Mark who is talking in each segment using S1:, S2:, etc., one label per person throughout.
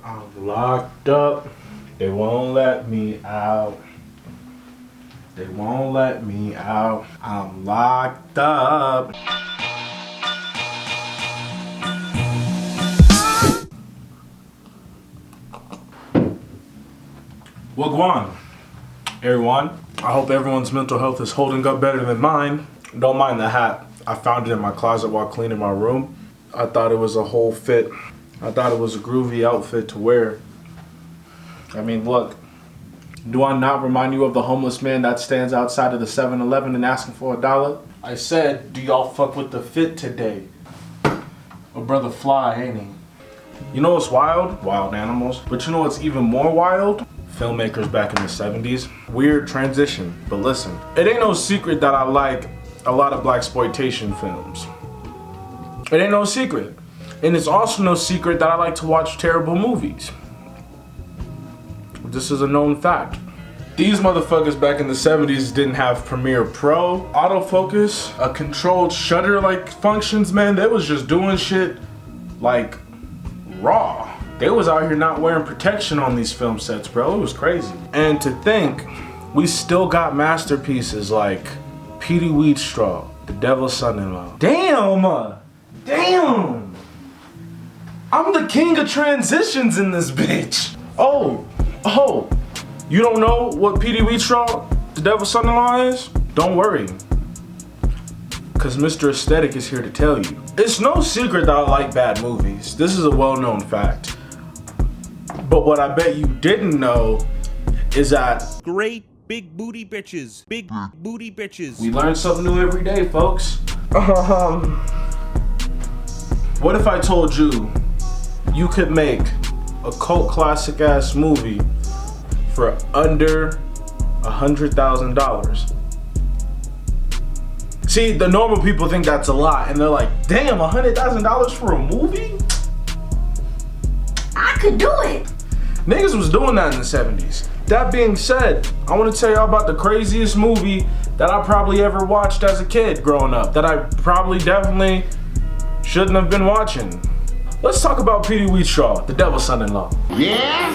S1: I'm locked up. They won't let me out. They won't let me out. I'm locked up. Wagwan, everyone. I hope everyone's mental health is holding up better than mine. Don't mind the hat. I found it in my closet while cleaning my room. I thought it was a whole fit. I thought it was a groovy outfit to wear. I mean, look. Do I not remind you of the homeless man that stands outside of the 7-Eleven and asking for $1? I said, do y'all fuck with the fit today? A brother fly, ain't he? You know what's wild? Wild animals. But you know what's even more wild? Filmmakers back in the 70s. Weird transition, but listen. It ain't no secret that I like a lot of blaxploitation films. It ain't no secret. And it's also no secret that I like to watch terrible movies. This is a known fact. These motherfuckers back in the 70s didn't have Premiere Pro, autofocus, a controlled shutter like functions, man. They was just doing shit like raw. They was out here not wearing protection on these film sets, bro. It was crazy. And to think, we still got masterpieces like Petey Wheatstraw, The Devil's Son-in-Law. Damn! Damn! I'm the king of transitions in this bitch. Oh, you don't know what Petey Wheatstraw, The Devil's Son-in-Law is? Don't worry, because Mr. Aesthetic is here to tell you. It's no secret that I like bad movies. This is a well-known fact. But what I bet you didn't know is that
S2: great big booty bitches. Big booty bitches.
S1: We learn something new every day, folks. What if I told you you could make a cult classic ass movie for under $100,000? See, the normal people think that's a lot, and they're like, damn, $100,000 for a movie?
S3: I could do it.
S1: Niggas was doing that in the 70s. That being said, I want to tell y'all about the craziest movie that I probably ever watched as a kid growing up, that I probably definitely shouldn't have been watching. Let's talk about Petey Wheatstraw, The Devil's Son-in-Law.
S4: Yes,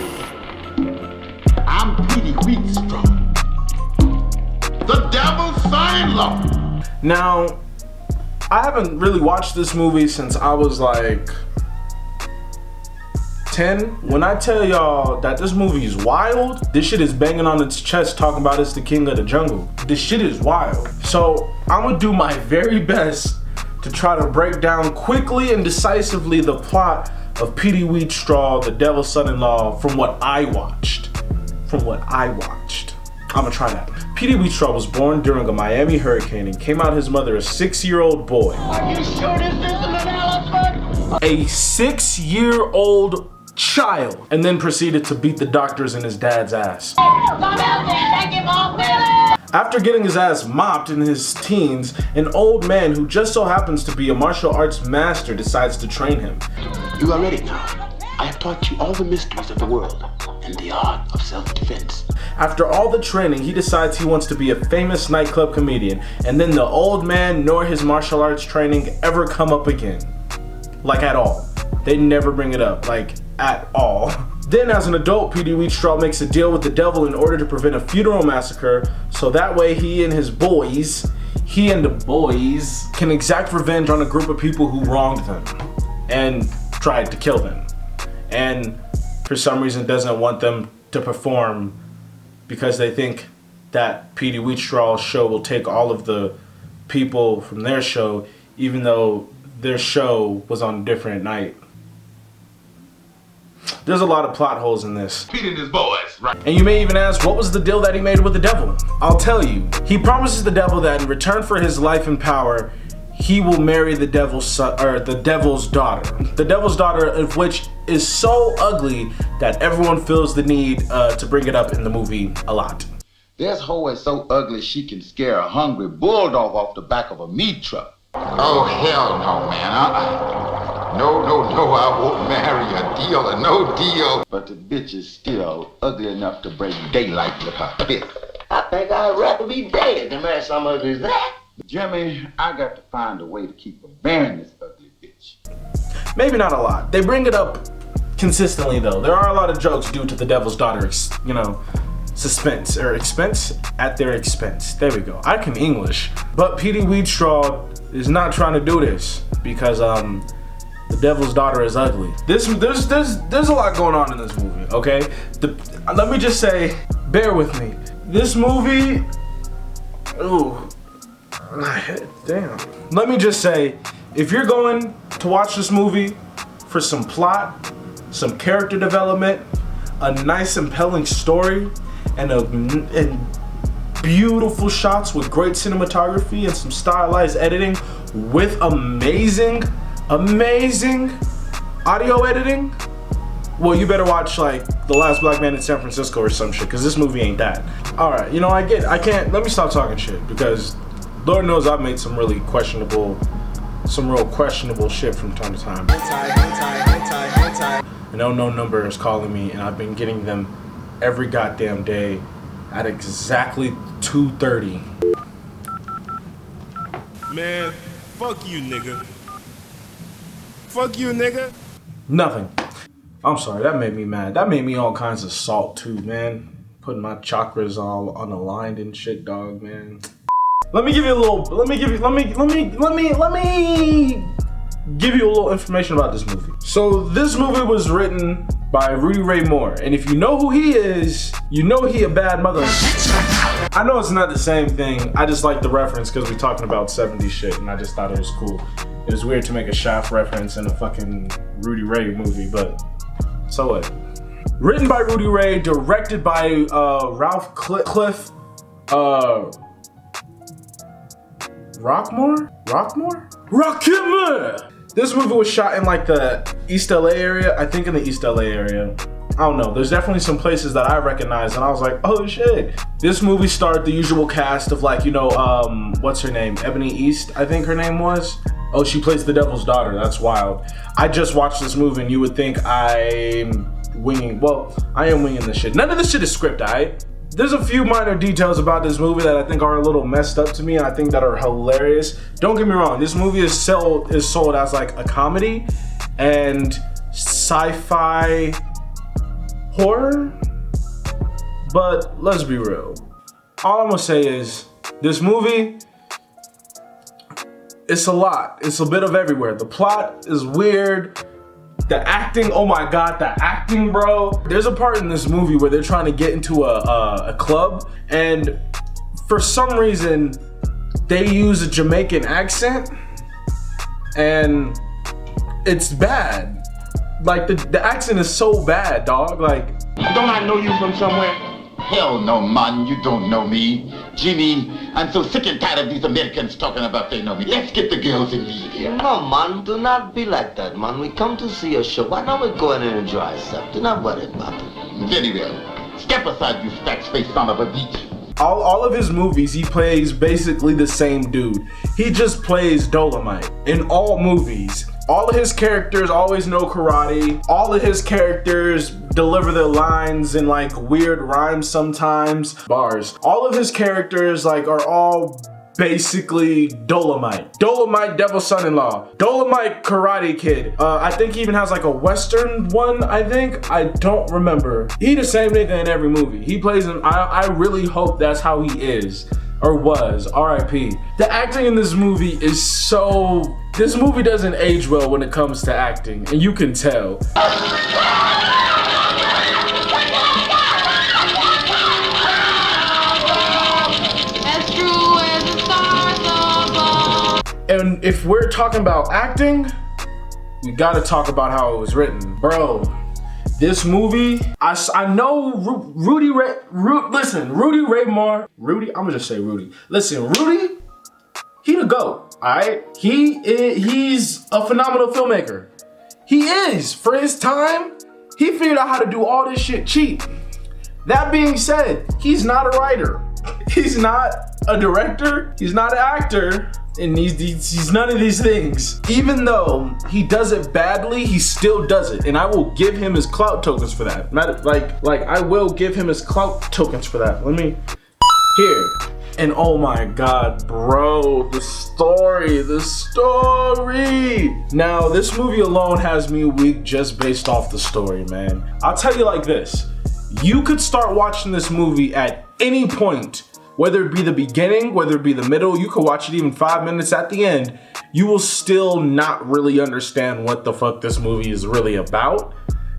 S4: I'm Petey Wheatstraw, The Devil's Son-in-Law.
S1: Now, I haven't really watched this movie since I was like 10. When I tell y'all that this movie is wild, this shit is banging on its chest talking about it's the king of the jungle. This shit is wild. So I'm gonna do my very best to try to break down quickly and decisively the plot of Petey Wheatstraw, The Devil's Son-in-Law, from what I watched. I'm gonna try that. Petey Wheatstraw was born during a Miami hurricane and came out his mother a 6-year-old boy.
S4: Are you sure this isn't an elephant?
S1: A 6-year-old child, and then proceeded to beat the doctors in his dad's ass. After getting his ass mopped in his teens, an old man who just so happens to be a martial arts master decides to train him.
S5: You are ready now. I have taught you all the mysteries of the world and the art of self-defense.
S1: After all the training, he decides he wants to be a famous nightclub comedian, and then the old man nor his martial arts training ever come up again. Like at all. They never bring it up, like at all. Then as an adult, Petey Wheatstraw makes a deal with the devil in order to prevent a funeral massacre, so that way he and the boys can exact revenge on a group of people who wronged them and tried to kill them. And for some reason doesn't want them to perform because they think that Petey Wheatstraw's show will take all of the people from their show, even though their show was on a different night. There's a lot of plot holes in this.
S4: Petey and his boys, right?
S1: And you may even ask, what was the deal that he made with the devil? I'll tell you. He promises the devil that in return for his life and power, he will marry the devil's son, or the devil's daughter. The devil's daughter, of which is so ugly that everyone feels the need to bring it up in the movie a lot.
S4: This hoe is so ugly she can scare a hungry bulldog off the back of a meat truck.
S6: Oh, hell no, man. No, I won't marry a deal or no deal.
S4: But the bitch is still ugly enough to break daylight with her fist.
S5: I think I'd rather be dead than marry some ugly as that.
S4: Jimmy, I got to find a way to keep from marrying this ugly bitch.
S1: Maybe not a lot. They bring it up consistently though. There are a lot of jokes due to the Devil's Daughter, you know, suspense or expense at their expense. There we go. I can English, but Petey Wheatstraw is not trying to do this because the Devil's Daughter is ugly. There's a lot going on in this movie. Okay, let me just say, bear with me. This movie, ooh, damn. Let me just say, if you're going to watch this movie for some plot, some character development, a nice impelling story, and beautiful shots with great cinematography and some stylized editing with amazing audio editing, well, you better watch like The Last Black Man in San Francisco or some shit, because this movie ain't that. All right, you know, I can't, let me stop talking shit, because Lord knows I've made some real questionable shit from time to time. An unknown number is calling me, and I've been getting them every goddamn day at exactly 2:30.
S2: Man, fuck you, nigga. Fuck you, nigga.
S1: Nothing. I'm sorry, that made me mad. That made me all kinds of salt too, man. Putting my chakras all unaligned and shit, dog, man. Let me give you a little information about this movie. So this movie was written by Rudy Ray Moore, and if you know who he is, you know he a bad mother. I know it's not the same thing. I just like the reference because we're talking about 70s shit, and I just thought it was cool. It was weird to make a Shaft reference in a fucking Rudy Ray movie, but so what? Written by Rudy Ray, directed by Ralph Cliff Rockmore? This movie was shot in like the East LA area. I think in the East LA area. I don't know. There's definitely some places that I recognize, and I was like, oh shit. This movie starred the usual cast of like, you know, what's her name? Ebony East, I think her name was. Oh, she plays the Devil's Daughter. That's wild. I just watched this movie, and you would think I'm winging. Well, I am winging this shit. None of this shit is scripted, alright? There's a few minor details about this movie that I think are a little messed up to me, and I think that are hilarious. Don't get me wrong, this movie is sold as like a comedy and sci-fi horror, but let's be real. All I'm gonna say is this movie, it's a lot. It's a bit of everywhere. The plot is weird. The acting, oh my god, the acting, bro. There's a part in this movie where they're trying to get into a club, and for some reason, they use a Jamaican accent, and it's bad. Like, the accent is so bad, dog. Like,
S5: Don't I know you from somewhere?
S6: Hell no, man, you don't know me. Jimmy, I'm so sick and tired of these Americans talking about they know me. Let's get the girls and leave here.
S3: No, man, do not be like that, man. We come to see a show. Why not we go in and enjoy ourselves? Do not worry about it.
S6: Very well. Step aside, you fat-faced son of a bitch.
S1: all of his movies, he plays basically the same dude. He just plays Dolomite in all movies. All of his characters always know karate. All of his characters deliver their lines in like weird rhymes sometimes. Bars. All of his characters like are all basically Dolomite. Dolomite Devil's Son-in-Law. Dolomite Karate Kid. I think he even has like a Western one, I think. I don't remember. He the same nigga in every movie. He plays in, I really hope that's how he is. Or was, R.I.P. The acting in this movie is so... This movie doesn't age well when it comes to acting, and you can tell.
S7: As true as the stars above.
S1: And if we're talking about acting, we gotta talk about how it was written. Bro, this movie, I know Rudy Ray Moore. Rudy, I'm gonna just say Rudy. Listen, Rudy, he the GOAT, alright? He's a phenomenal filmmaker. He is. For his time, he figured out how to do all this shit cheap. That being said, he's not a writer. He's not a director. He's not an actor. And he's none of these things. Even though he does it badly, he still does it. And I will give him his clout tokens for that. I will give him his clout tokens for that. Let me, here. And oh my god, bro, the story. Now, this movie alone has me weak just based off the story, man. I'll tell you like this. You could start watching this movie at any point, whether it be the beginning, whether it be the middle, you could watch it even 5 minutes at the end. You will still not really understand what the fuck this movie is really about.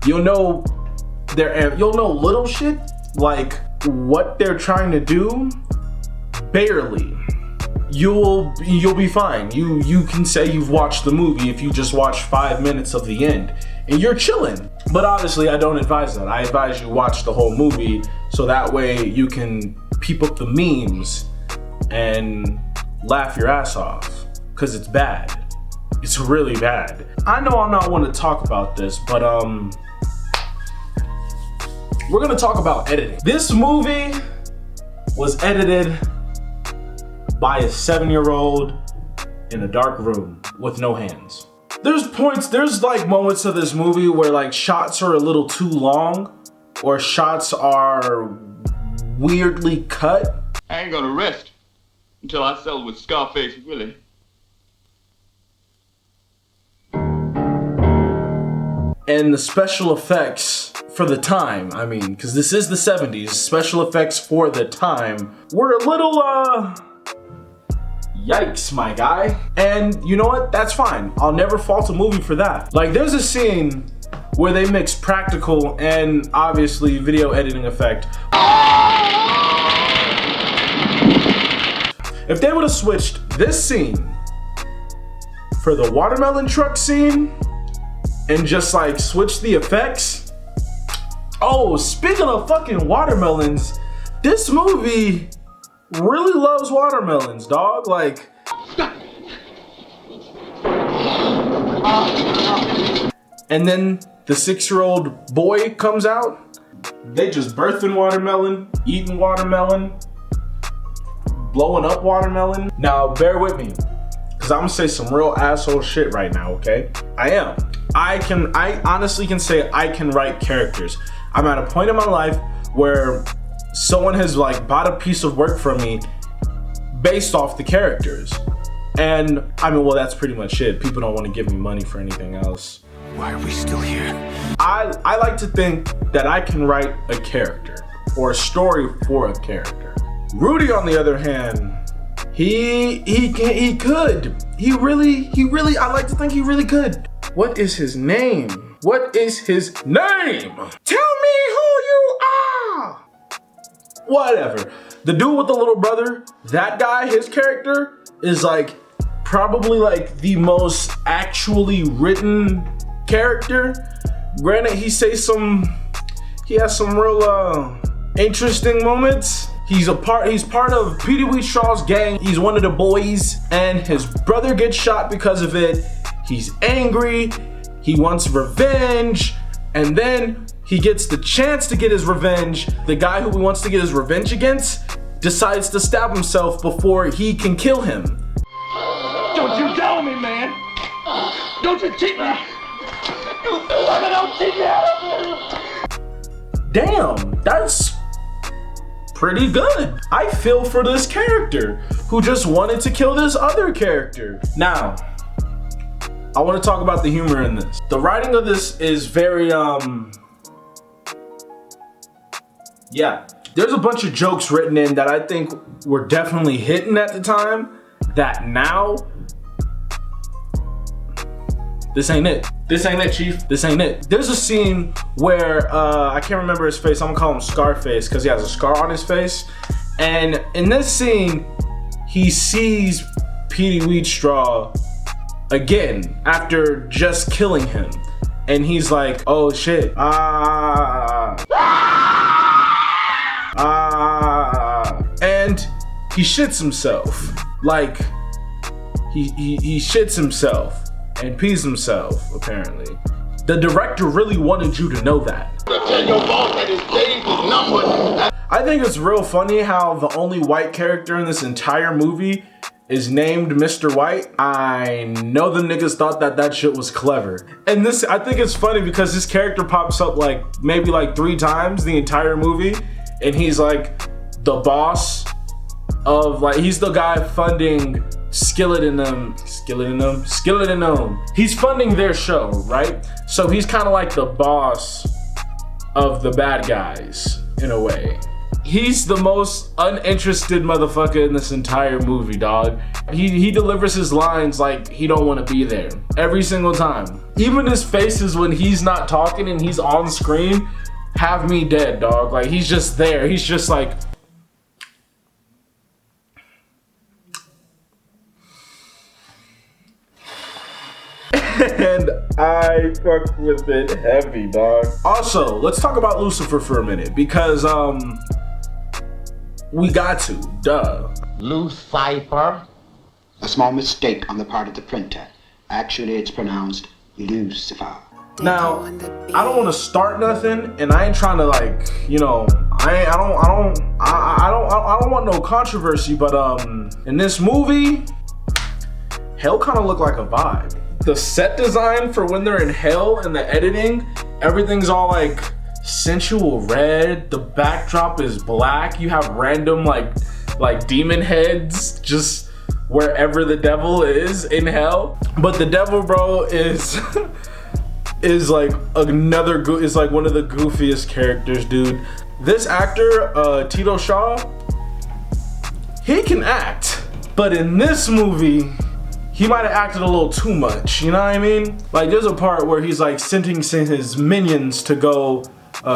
S1: You'll know little shit, like what they're trying to do, barely. You'll be fine. You can say you've watched the movie if you just watch 5 minutes of the end and you're chilling. But obviously I don't advise that. I advise you watch the whole movie so that way you can peep up the memes and laugh your ass off, because it's bad. It's really bad. I know I'm not one to talk about this, but we're gonna talk about editing. This movie was edited by a 7-year-old in a dark room with no hands. There's like moments of this movie where like shots are a little too long or shots are weirdly cut.
S5: I ain't gonna rest until I settle with Scarface Willie.
S1: And the special effects for the time, I mean, because this is the 70s, special effects for the time were a little, yikes, my guy. And you know what? That's fine. I'll never fault a movie for that. Like, there's a scene where they mix practical and obviously video editing effect. If they would have switched this scene for the watermelon truck scene and just like switch the effects. Oh, speaking of fucking watermelons, this movie really loves watermelons, dog. Like, and then the 6-year-old boy comes out. They just birthing watermelon, eating watermelon, blowing up watermelon. Now, bear with me, because I'm gonna say some real asshole shit right now, okay? I honestly can say I can write characters. I'm at a point in my life where someone has like bought a piece of work from me based off the characters. And I mean, well, that's pretty much it. People don't want to give me money for anything else.
S2: Why are we still here?
S1: I like to think that I can write a character or a story for a character. Rudy, on the other hand, he could. He really, I like to think he really could. What is his name? What is his name? Tell me who you are! Whatever. The dude with the little brother, that guy, his character, is like probably like the most actually written character. Granted, he has some real interesting moments. He's part of Petey Wheatstraw's gang. He's one of the boys, and his brother gets shot because of it. He's angry, he wants revenge, and then he gets the chance to get his revenge. The guy who he wants to get his revenge against decides to stab himself before he can kill him.
S5: Don't you tell me, man! Don't you cheat me! Don't cheat me!
S1: Damn, that's pretty good. I feel for this character who just wanted to kill this other character. Now, I want to talk about the humor in this. The writing of this is very, yeah. There's a bunch of jokes written in that I think were definitely hitting at the time that now, this ain't it. This ain't it, Chief. This ain't it. There's a scene where, I can't remember his face. I'm gonna call him Scarface because he has a scar on his face. And in this scene, he sees Petey Wheatstraw again after just killing him. And he's like, oh shit. And he shits himself. Like, he shits himself and pees himself, apparently. The director really wanted you to know that.
S6: Tell your boss that his days is numbered.
S1: I think it's real funny how the only white character in this entire movie is named Mr. White. I know the niggas thought that shit was clever. And this, I think it's funny because this character pops up like maybe like 3 times the entire movie. And he's like the boss of like, he's the guy funding Skillet and them. He's funding their show, right? So he's kind of like the boss of the bad guys in a way. He's the most uninterested motherfucker in this entire movie, dog. He delivers his lines like he don't want to be there every single time. Even his faces when he's not talking and he's on screen have me dead, dog. Like, he's just there. He's just like, and I fucked with it heavy, dog. Also, let's talk about Lucifer for a minute because we got to, duh.
S3: Lucifer?
S8: A small mistake on the part of the printer. Actually, it's pronounced Lucifer.
S1: Now, I don't want to start nothing, and I ain't trying to, like, you know, I don't want no controversy, but in this movie, hell kind of looked like a vibe. The set design for when they're in hell and the editing, everything's all like sensual red. The backdrop is black. You have random like demon heads just wherever the devil is in hell. But the devil, bro, is is like is like one of the goofiest characters, dude. This actor, Tito Shaw, he can act, but in this movie, he might have acted a little too much, you know what I mean? Like, there's a part where he's like sentencing his minions to go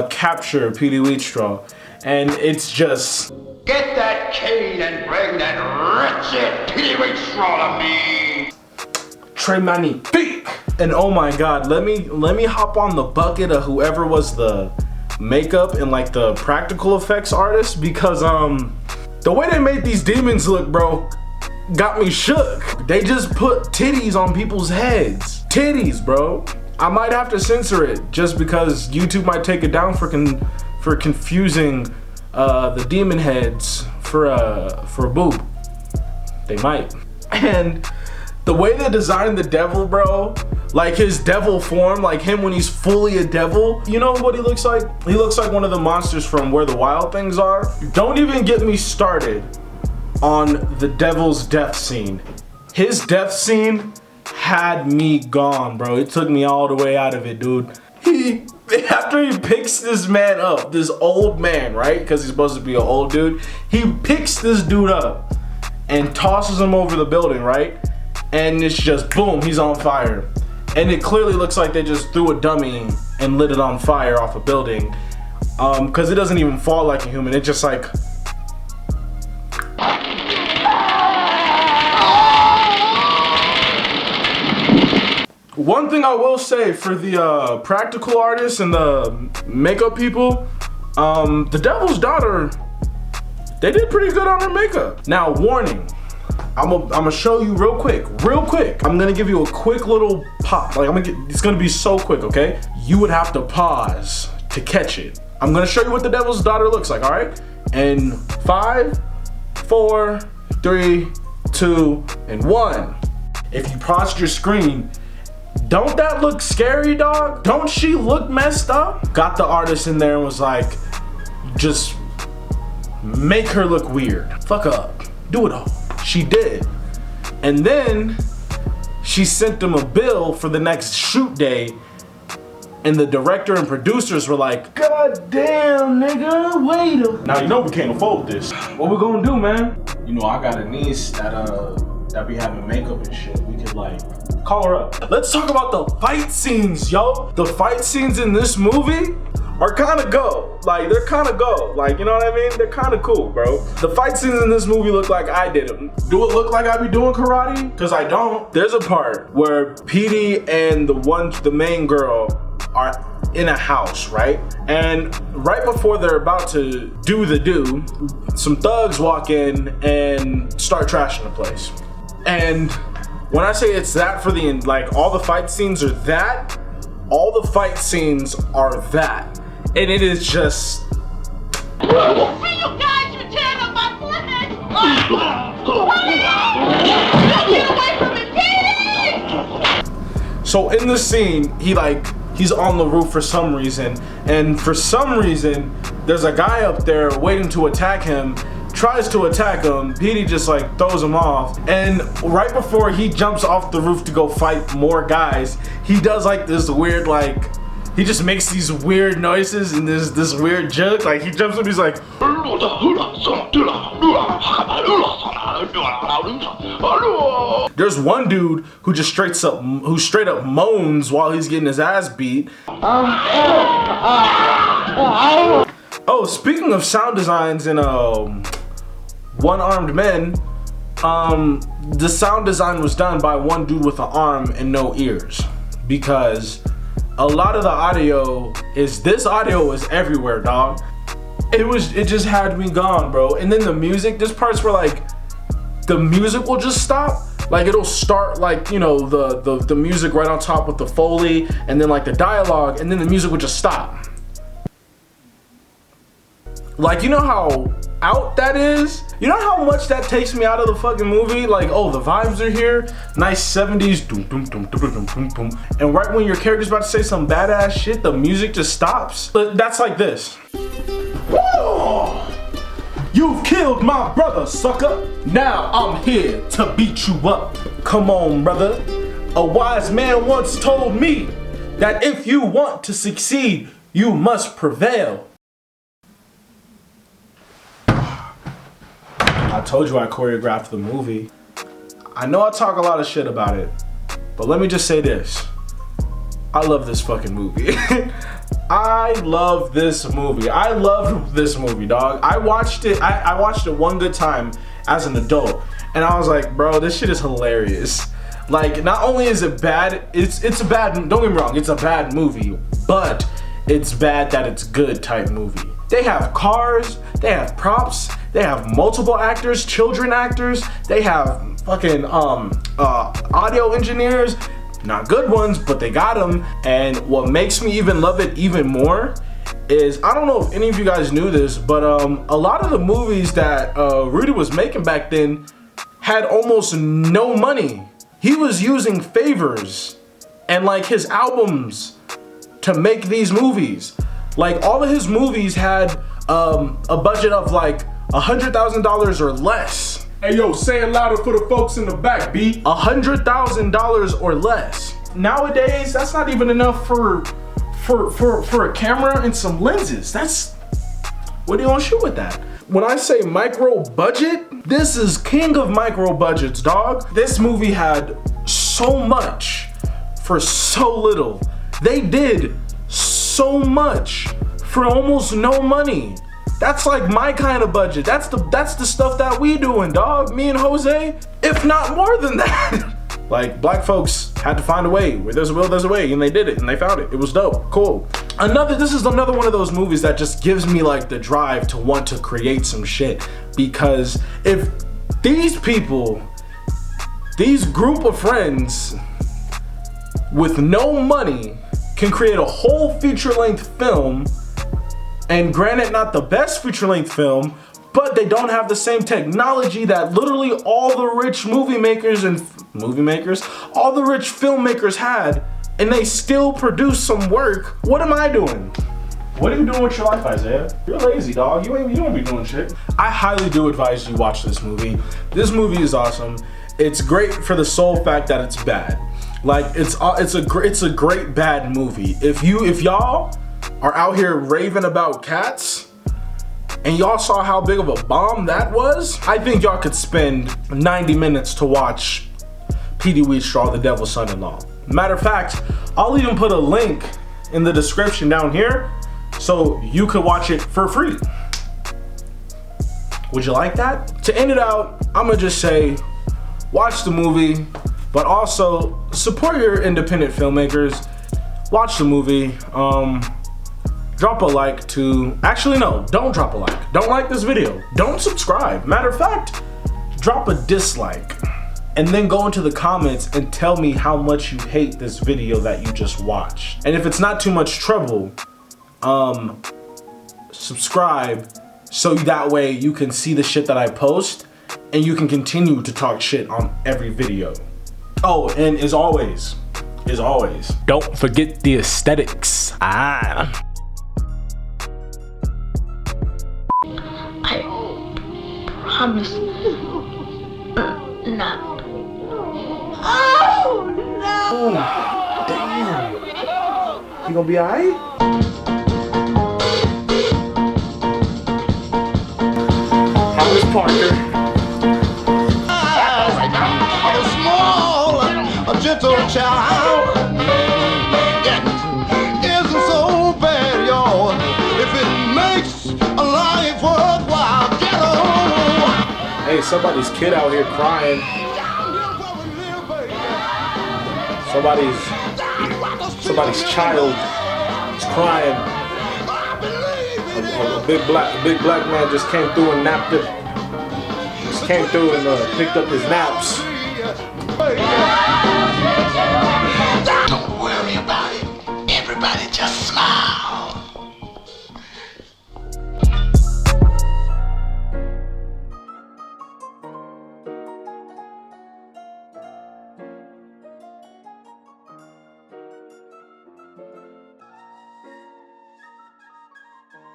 S1: capture Petey Wheatstraw, and it's just,
S4: Get that cane and bring that wretched Petey Wheatstraw to me.
S1: Trey Magnifique. And oh my god, let me hop on the bucket of whoever was the makeup and like the practical effects artist, because the way they made these demons look, bro, got me shook. They just put titties on people's heads. Titties, bro. I might have to censor it just because YouTube might take it down for confusing the demon heads for a boob. They might. And the way they designed the devil, bro, like his devil form, like him when he's fully a devil, you know what he looks like? He looks like one of the monsters from Where the Wild Things Are. Don't even get me started on the devil's death scene. His death scene had me gone, bro. It took me all the way out of it, dude. After he picks this man up, this old man, right? Because he's supposed to be an old dude. He picks this dude up and tosses him over the building, right? And it's just boom, he's on fire. And it clearly looks like they just threw a dummy and lit it on fire off a building. Because it doesn't even fall like a human. It's just like, one thing I will say for the practical artists and the makeup people, the Devil's Daughter, they did pretty good on her makeup. Now, warning, I'm gonna show you real quick. I'm gonna give you a quick little pop. Like, it's gonna be so quick, okay? You would have to pause to catch it. I'm gonna show you what the Devil's Daughter looks like, all right? And 5, 4, 3, 2, and 1. If you paused your screen, don't that look scary, dog? Don't she look messed up? Got the artist in there and was like, just make her look weird. Fuck up, do it all. She did. And then she sent them a bill for the next shoot day, and the director and producers were like, God damn, nigga, wait a... Now, you know we can't afford this. What we gonna do, man? You know, I got a niece that be having makeup and shit. We could like call her up. Let's talk about the fight scenes, yo. The fight scenes in this movie are kind of go. Like, they're kind of go. Like, you know what I mean? They're kind of cool, bro. The fight scenes in this movie look like I did them. Do it look like I be doing karate? Because I don't. There's a part where Petey and the main girl are in a house, right? And right before they're about to do the do, some thugs walk in and start trashing the place. And when I say it's that for the, like, all the fight scenes are that, all the fight scenes are that. And it is just...
S7: See, you guys, you're tearing up my flag! Get away from me, Petey!
S1: So in the scene, he's on the roof for some reason, and for some reason, there's a guy up there waiting to attack him, tries to attack him. Petey just like throws him off, and right before he jumps off the roof to go fight more guys, he does like this weird like, he just makes these weird noises and this weird joke. Like he jumps up, he's like, there's one dude who just straight up moans while he's getting his ass beat. Oh, speaking of sound designs in One-Armed Men, the sound design was done by one dude with an arm and no ears, because a lot of the audio is everywhere, dog. It just had me gone, bro. And then the music, there's parts where like the music will just stop. Like it'll start like, you know, the music right on top with the Foley, and then like the dialogue, and then the music would just stop. Like, you know how out that is? You know how much that takes me out of the fucking movie? Like, oh, the vibes are here, nice 70s, doom, doom, doom, doom, doom, doom, doom. And right when your character's about to say some badass shit, the music just stops. But that's like this. Woo! You've killed my brother, sucker. Now I'm here to beat you up. Come on, brother. A wise man once told me that if you want to succeed, you must prevail. I told you I choreographed the movie. I know I talk a lot of shit about it, but let me just say this. I love this fucking movie. I love this movie. I loved this movie, dog. I watched it one good time as an adult, and I was like, bro, this shit is hilarious. Like, not only is it bad, it's a bad, don't get me wrong, it's a bad movie, but it's bad that it's good type movie. They have cars, they have props, they have multiple actors, children actors, they have fucking audio engineers, not good ones, but they got them. And what makes me even love it even more is, I don't know if any of you guys knew this, but a lot of the movies that Rudy was making back then had almost no money. He was using favors and like his albums to make these movies. Like all of his movies had a budget of like $100,000 or less. Hey yo, say it louder for the folks in the back, B.
S5: $100,000 or less.
S1: Nowadays, that's not even enough for a camera and some lenses. That's, what are you gonna shoot with that? When I say micro budget, this is king of micro budgets, dog. This movie had so much for so little. They did so much for almost no money. That's like my kind of budget. That's the stuff that we doing, dog. Me and Jose, if not more than that. Like, black folks had to find a way. Where there's a will, there's a way, and they did it, and they found it. It was dope, cool. This is another one of those movies that just gives me like the drive to want to create some shit. Because if these people, these group of friends with no money can create a whole feature-length film, and granted not the best feature-length film, but they don't have the same technology that literally all the rich all the rich filmmakers had, and they still produce some work. What am I doing? What are you doing with your life, Isaiah? You're lazy, dog. You don't be doing shit. I highly do advise you watch this movie. This movie is awesome. It's great for the sole fact that it's bad. Like, it's a great bad movie. If y'all are out here raving about Cats, and y'all saw how big of a bomb that was, I think y'all could spend 90 minutes to watch Petey Wheatstraw, the Devil's Son-in-Law. Matter of fact, I'll even put a link in the description down here so you could watch it for free. Would you like that? To end it out, I'm gonna just say, watch the movie, but also support your independent filmmakers. Watch the movie. Drop a like to, actually no, don't drop a like. Don't like this video. Don't subscribe. Matter of fact, drop a dislike. And then go into the comments and tell me how much you hate this video that you just watched. And if it's not too much trouble, subscribe so that way you can see the shit that I post and you can continue to talk shit on every video. Oh, and as always, don't forget the aesthetics.
S3: I hope
S7: promise not. Oh, no.
S1: Damn. You gonna be alright? How is Parker?
S5: A gentle child isn't so bad, y'all. If it makes a life worthwhile, get on.
S1: Hey, somebody's kid out here crying. Somebody's child is crying. A big black man just came through and napped it. Just came through and picked up his naps.
S6: Don't worry about it. Everybody just smile.